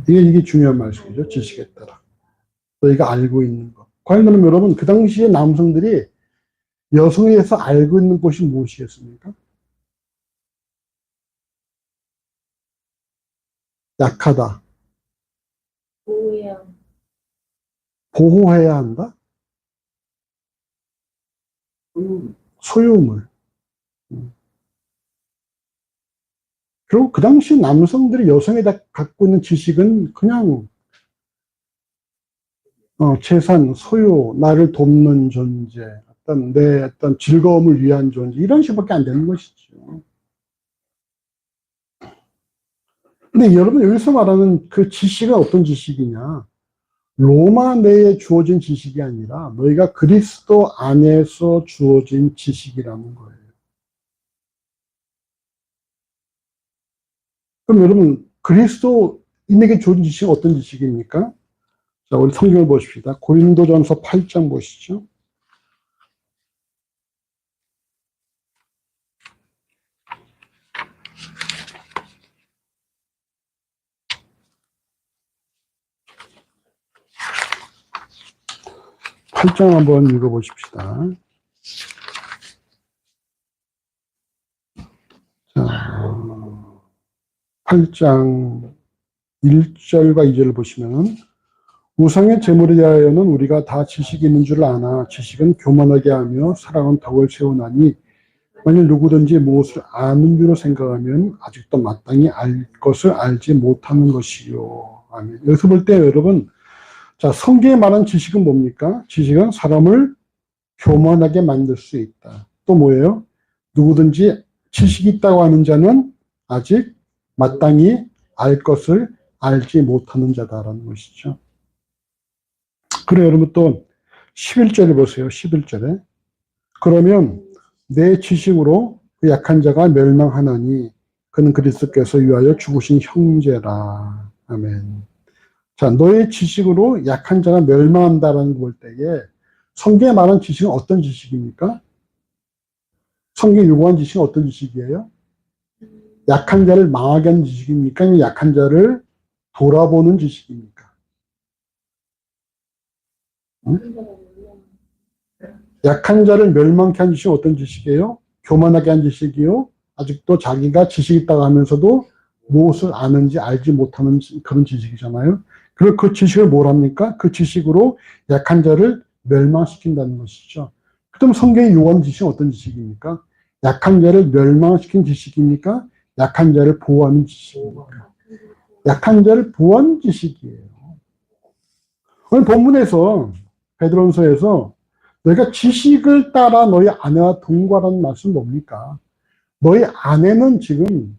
이게 중요한 말씀이죠. 지식에 따라. 너희가 알고 있는 것. 과연 그럼 여러분, 그 당시에 남성들이 여성에 대해서 알고 있는 것이 무엇이겠습니까? 약하다. 보호해야 한다. 소유물. 그리고 그 당시 남성들이 여성에 갖고 있는 지식은 그냥 재산, 소유, 나를 돕는 존재, 내 어떤 즐거움을 위한 존재, 이런 식밖에 안 되는 것이죠. 근데 여러분, 여기서 말하는 그 지식은 어떤 지식이냐? 로마 내에 주어진 지식이 아니라 너희가 그리스도 안에서 주어진 지식이라는 거예요. 그럼 여러분, 그리스도인에게 주어진 지식은 어떤 지식입니까? 자, 우리 성경을 보십시다. 고린도전서 8장 보시죠. 팔장 한번 읽어보십시다. 자, 8장 1절과 2절을 보시면 우상의 제물에 대하여는 우리가 다 지식이 있는 줄 아나 지식은 교만하게 하며 사랑은 덕을 세우나니 만일 누구든지 무엇을 아는 줄로 생각하면 아직도 마땅히 알 것을 알지 못하는 것이요. 아멘. 여기서 볼 때 여러분, 자, 성경에 말한 지식은 뭡니까? 지식은 사람을 교만하게 만들 수 있다. 또 뭐예요? 누구든지 지식이 있다고 하는 자는 아직 마땅히 알 것을 알지 못하는 자다라는 것이죠. 그래, 여러분 또 11절에 보세요. 11절에. 그러면 내 지식으로 그 약한 자가 멸망하나니 그는 그리스도께서 위하여 죽으신 형제라. 아멘. 자, 너의 지식으로 약한 자가 멸망한다라는 걸 때에 성경에 말하는 지식은 어떤 지식입니까? 성경이 요구한 지식은 어떤 지식이에요? 약한 자를 망하게 하는 지식입니까? 아니면 약한 자를 돌아보는 지식입니까? 응? 약한 자를 멸망케 한 지식은 어떤 지식이에요? 교만하게 한 지식이요. 아직도 자기가 지식이 있다고 하면서도 무엇을 아는지 알지 못하는 그런 지식이잖아요. 그리고 그 지식을 뭘 합니까? 그 지식으로 약한 자를 멸망시킨다는 것이죠. 그럼 성경이 요구하는 지식은 어떤 지식입니까? 약한 자를 멸망시킨 지식입니까? 약한 자를 보호하는 지식입니까? 약한 자를 보호하는 지식이에요. 오늘 본문에서 베드로전서에서 너희가 지식을 따라 너희 아내와 동거하라는 말씀은 뭡니까? 너희 아내는 지금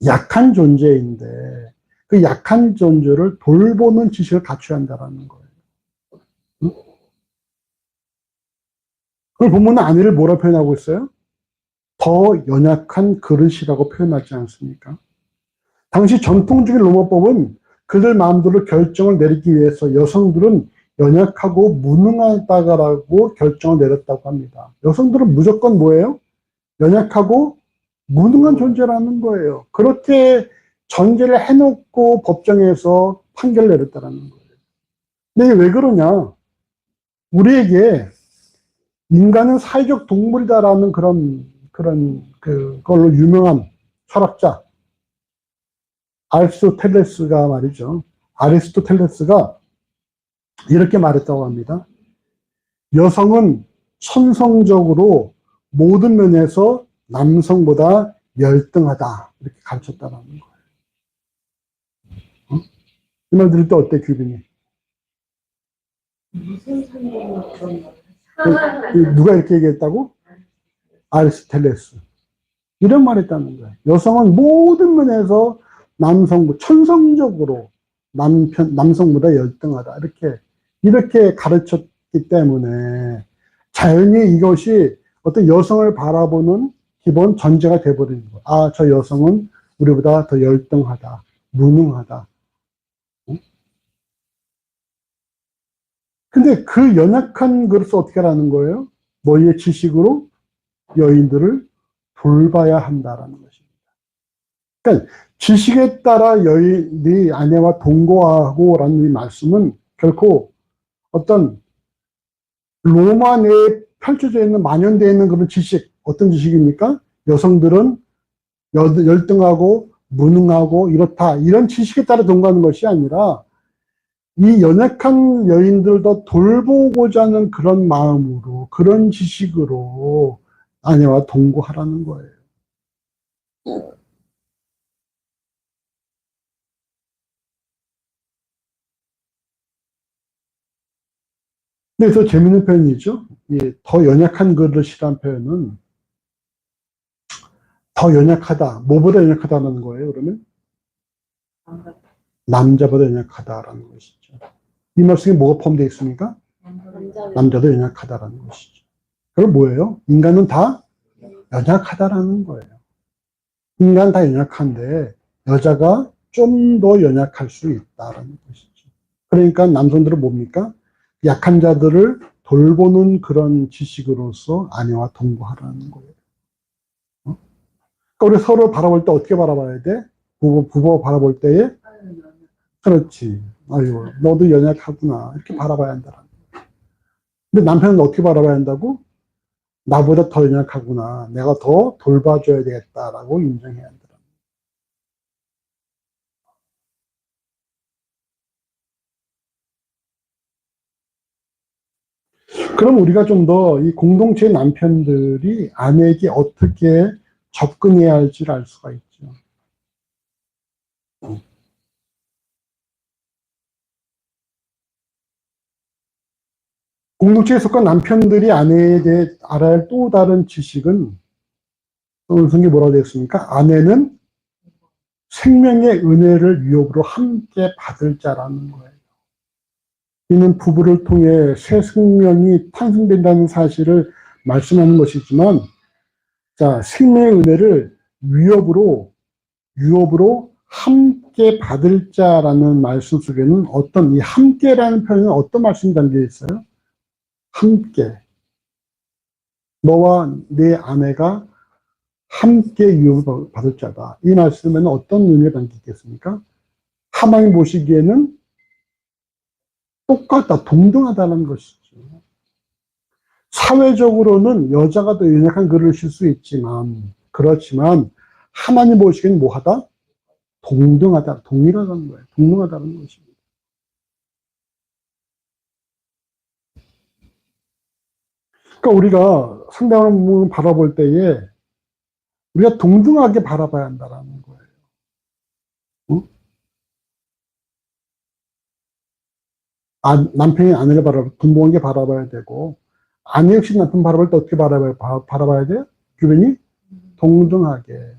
약한 존재인데 그 약한 존재를 돌보는 지식을 갖춰야 한다는 거예요. 응? 그걸 보면 아내를 뭐라 표현하고 있어요? 더 연약한 그릇이라고 표현하지 않습니까? 당시 전통적인 로마법은 그들 마음대로 결정을 내리기 위해서 여성들은 연약하고 무능하다라고 결정을 내렸다고 합니다. 여성들은 무조건 뭐예요? 연약하고 무능한 존재라는 거예요. 그렇게 전제를 해놓고 법정에서 판결을 내렸다는 거예요. 근데 이게 왜 그러냐? 우리에게 인간은 사회적 동물이다라는 그걸로 유명한 철학자 아리스토텔레스가 말이죠. 아리스토텔레스가 이렇게 말했다고 합니다. 여성은 천성적으로 모든 면에서 남성보다 열등하다. 이렇게 가르쳤다는 거예요. 이 말 들을 때 어때, 규빈이? 무슨 상관이 누가 이렇게 얘기했다고? 아리스토텔레스. 이런 말 했다는 거예요. 여성은 모든 면에서 천성적으로 남성보다 열등하다. 이렇게 가르쳤기 때문에 자연히 이것이 어떤 여성을 바라보는 기본 전제가 돼버리는 거예요. 아, 저 여성은 우리보다 더 열등하다. 무능하다. 근데 그 연약한 그릇을 어떻게 하라는 거예요? 너희의 지식으로 여인들을 돌봐야 한다라는 것입니다. 그러니까 지식에 따라 네 아내와 동거하고라는 이 말씀은 결코 어떤 로마 내에 펼쳐져 있는 만연되어 있는 그런 지식, 어떤 지식입니까? 여성들은 열등하고 무능하고 이렇다, 이런 지식에 따라 동거하는 것이 아니라 이 연약한 여인들도 돌보고자 하는 그런 마음으로, 그런 지식으로 아내와 동거하라는 거예요. 그래서 재밌는 표현이죠. 더 연약한 그릇이란 표현은 더 연약하다. 뭐보다 연약하다는 거예요, 그러면? 남자보다 연약하다라는 것이죠. 이 말씀에 뭐가 포함되어 있습니까? 남자도 연약하다라는 것이죠. 그럼 뭐예요? 인간은 다 연약하다라는 거예요. 인간 다 연약한데 여자가 좀 더 연약할 수 있다라는 것이죠. 그러니까 남성들은 뭡니까? 약한 자들을 돌보는 그런 지식으로서 아내와 동거하라는 거예요. 그러니까 우리 서로 바라볼 때 어떻게 바라봐야 돼? 부부 바라볼 때에 그렇지. 아유, 너도 연약하구나. 이렇게 바라봐야 한다라는 거예요. 근데 남편은 어떻게 바라봐야 한다고? 나보다 더 연약하구나. 내가 더 돌봐줘야 되겠다라고 인정해야 한다. 그럼 우리가 좀 더 이 공동체 남편들이 아내에게 어떻게 접근해야 할지를 알 수가 있죠. 공동체에 속한 남편들이 아내에 대해 알아야 할 또 다른 지식은 성경에 뭐라고 되어 있습니까? 아내는 생명의 은혜를 유업으로 함께 받을 자라는 거예요. 이는 부부를 통해 새 생명이 탄생된다는 사실을 말씀하는 것이지만, 자, 생명의 은혜를 유업으로 함께 받을 자라는 말씀 속에는 이 함께라는 표현은 어떤 말씀이 담겨 있어요? 함께. 너와 네 아내가 함께 유업을 받을 자다. 이 말씀에는 어떤 의미가 담겨 있겠습니까? 하나님 보시기에는 똑같다, 동등하다는 것이죠. 사회적으로는 여자가 더 연약한 그릇일 수 있지만, 그렇지만 하나님 보시기에는 뭐하다? 동등하다, 동일하다는 거예요. 동등하다는 것입니다. 그러니까 우리가 상대방을 뭐 바라볼 때에 우리가 동등하게 바라봐야 한다는 거예요. 응? 남편이 아내를 동등하게 바라봐야 되고, 아내 역시 남편 바라볼 때 어떻게 바라봐야 돼요? 규변이 동등하게.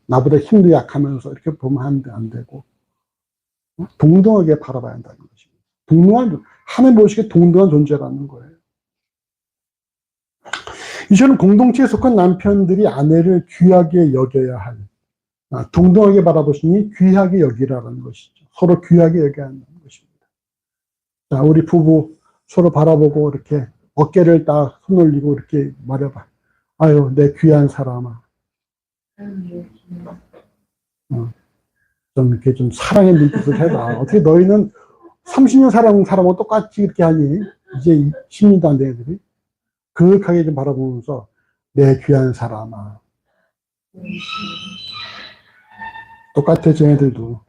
나보다 힘도 약하면서 이렇게 보면 안 되고, 동등하게 바라봐야 한다는 것입니다. 하나님 보시기에 동등한 존재라는 거예요. 이제는 공동체에 속한 남편들이 아내를 귀하게 여겨야 할, 동등하게 바라보시니 귀하게 여기라는 것이죠. 서로 귀하게 여겨야 한다는 것입니다. 자, 우리 부부 서로 바라보고 이렇게 어깨를 딱 손올리고 이렇게 말해봐. 아유, 내 귀한 사람아. 좀 이렇게 좀 사랑의 눈빛을 해봐. 어떻게 너희는 30년 살아온 사람하고 똑같이 이렇게 하니? 이제 10년도 안 된 애들이. 그윽하게 좀 바라보면서 내 귀한 사람아. 똑같아, 쟤네들도.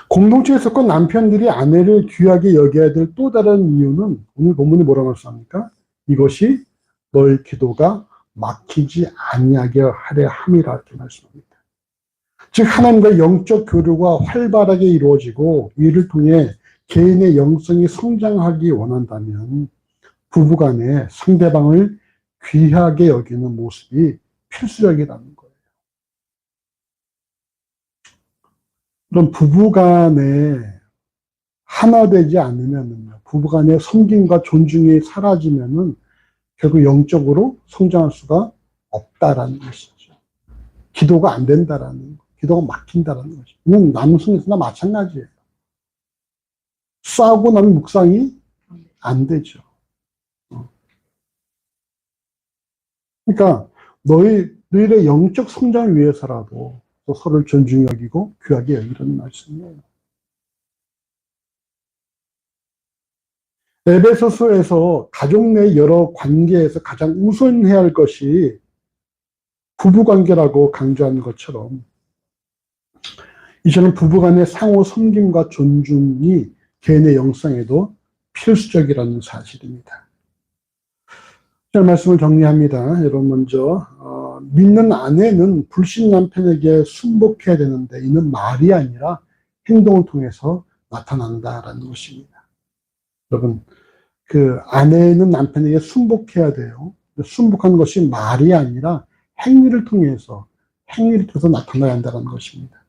공동체에 속한 남편들이 아내를 귀하게 여겨야 될 또 다른 이유는 오늘 본문이 뭐라고 말씀합니까? 이것이 너희 기도가 막히지 아니하게 하려 함이라 이렇게 말씀합니다. 즉 하나님과 영적 교류가 활발하게 이루어지고 이를 통해 개인의 영성이 성장하기 원한다면 부부간에 상대방을 귀하게 여기는 모습이 필수적이라는 거예요. 그럼 부부간에 하나 되지 않으면 부부간의 섬김과 존중이 사라지면은 결국 영적으로 성장할 수가 없다라는 것이죠. 기도가 안 된다라는 거, 기도가 막힌다라는 것이죠. 이건 남성에서나 마찬가지예요. 싸우고 나면 묵상이 안 되죠. 그러니까 너희의 영적 성장을 위해서라도 또 서로를 존중히 여기고 귀하게 여기라는 말씀이에요. 에베소서에서 가족 내 여러 관계에서 가장 우선해야 할 것이 부부관계라고 강조하는 것처럼 이제는 부부간의 상호 섬김과 존중이 개인의 영성에도 필수적이라는 사실입니다. 자, 말씀을 정리합니다. 여러분 먼저 믿는 아내는 불신 남편에게 순복해야 되는데 이는 말이 아니라 행동을 통해서 나타난다라는 것입니다. 여러분 그 아내는 남편에게 순복해야 돼요. 순복하는 것이 말이 아니라 행위를 통해서 나타나야 한다는 것입니다.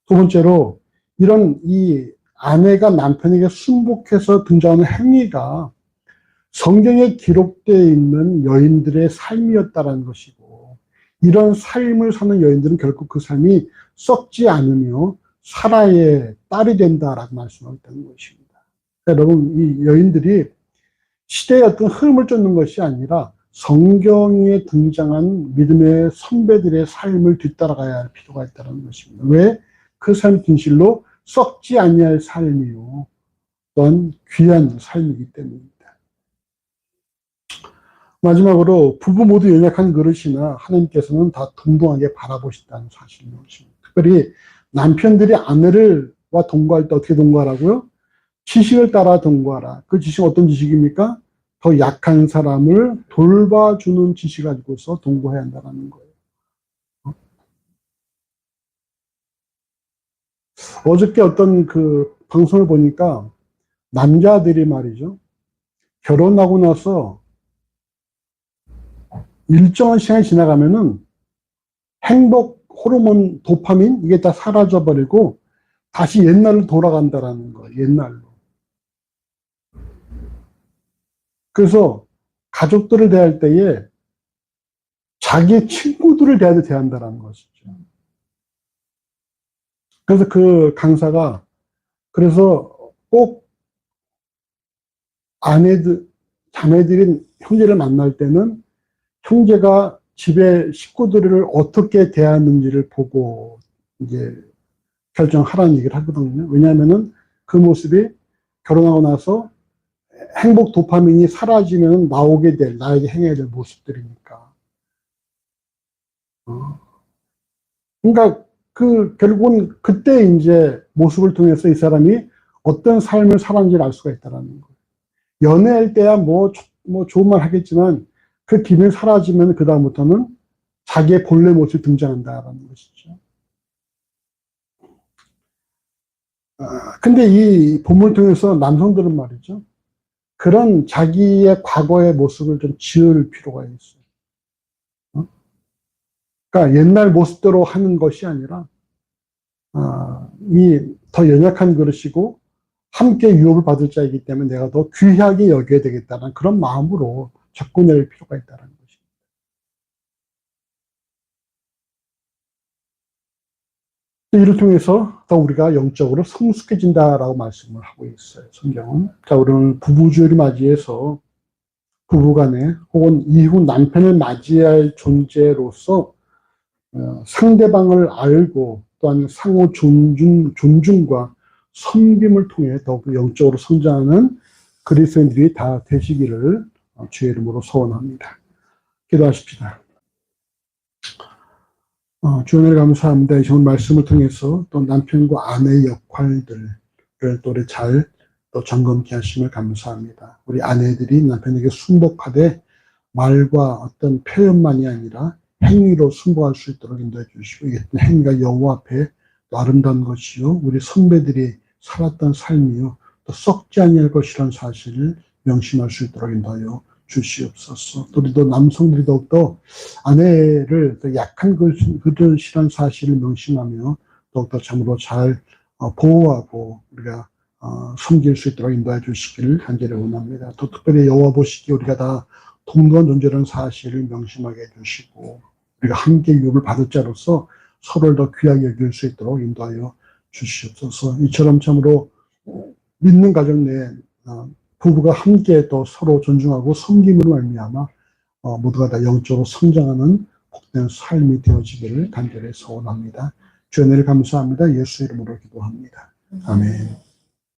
두 번째로 이런 이 아내가 남편에게 순복해서 등장하는 행위가 성경에 기록되어 있는 여인들의 삶이었다는 것이고 이런 삶을 사는 여인들은 결국 그 삶이 썩지 않으며 사라의 딸이 된다라고 말씀하고 있다는 것입니다. 여러분 이 여인들이 시대의 어떤 흐름을 쫓는 것이 아니라 성경에 등장한 믿음의 선배들의 삶을 뒤따라가야 할 필요가 있다는 것입니다. 왜? 그 삶이 진실로 썩지 아니할 삶이요 또한 귀한 삶이기 때문입니다. 마지막으로 부부 모두 연약한 그릇이나 하나님께서는 다 동등하게 바라보신다는 사실인 것입니다. 특별히 남편들이 아내와 동거할 때 어떻게 동거하라고요? 지식을 따라 동거하라. 그 지식은 어떤 지식입니까? 더 약한 사람을 돌봐주는 지식 가지고서 동거해야 한다는 거예요. 어저께 어떤 그 방송을 보니까 남자들이 말이죠. 결혼하고 나서 일정한 시간이 지나가면은 행복 호르몬 도파민 이게 다 사라져버리고 다시 옛날로 돌아간다라는 거예요. 옛날로. 그래서 가족들을 대할 때에 자기 친구들을 대한다라는 것이죠. 그래서 그 강사가 그래서 꼭 아내들, 자매들인 형제를 만날 때는 형제가 집에 식구들을 어떻게 대하는지를 보고 이제 결정하라는 얘기를 하거든요. 왜냐하면은 그 모습이 결혼하고 나서 행복 도파민이 사라지면 나오게 될, 나에게 행해야 될 모습들이니까. 그러니까 결국은 그때 이제 모습을 통해서 이 사람이 어떤 삶을 살았는지를 알 수가 있다는 거예요. 연애할 때야 뭐 좋은 말 하겠지만 그 기분이 사라지면 그다음부터는 자기의 본래 모습이 등장한다라는 것이죠. 근데 이 본문을 통해서 남성들은 말이죠. 그런 자기의 과거의 모습을 좀 지울 필요가 있어요. 그러니까 옛날 모습대로 하는 것이 아니라 이 더 연약한 그릇이고 함께 유업을 받을 자이기 때문에 내가 더 귀하게 여겨야 되겠다는 그런 마음으로 접근할 필요가 있다는 것입니다. 이를 통해서 더 우리가 영적으로 성숙해진다라고 말씀을 하고 있어요. 성경은. 자, 우리는 부부주의를 맞이해서 부부간에 혹은 이후 남편을 맞이할 존재로서 상대방을 알고 또한 상호 존중과 섬김을 통해 더욱 영적으로 성장하는 그리스도인들이 다 되시기를 주의 이름으로 소원합니다. 기도하십시다. 주님을 감사합니다. 이 오늘 말씀을 통해서 또 남편과 아내의 역할들을 또 우리 잘 또 점검케 하심을 감사합니다. 우리 아내들이 남편에게 순복하되 말과 어떤 표현만이 아니라 행위로 순복할 수 있도록 인도해 주시고, 이게 행위가 여호와 앞에 또 아름다운 것이요 우리 선배들이 살았던 삶이요 또 썩지 아니할 것이라는 사실을 명심할 수 있도록 인도하여 주시옵소서. 또 우리도 남성들이 더욱더 아내를 약한 그릇이라는 사실을 명심하며 더욱더 참으로 잘 보호하고 우리가 섬길 수 있도록 인도해 주시기를 간절히 원합니다. 또 특별히 여호와 보시기에 우리가 다 동등한 존재라는 사실을 명심하게 해주시고, 우리가 함께 유업을 받을 자로서 서로를 더 귀하게 여길 수 있도록 인도하여 주시옵소서. 이처럼 참으로 믿는 가정 내에 부부가 함께 또 서로 존중하고 섬김으로 말미암아 모두가 다 영적으로 성장하는 복된 삶이 되어지기를 간절히 소원합니다. 주의 은혜를 감사합니다. 예수 이름으로 기도합니다. 아멘.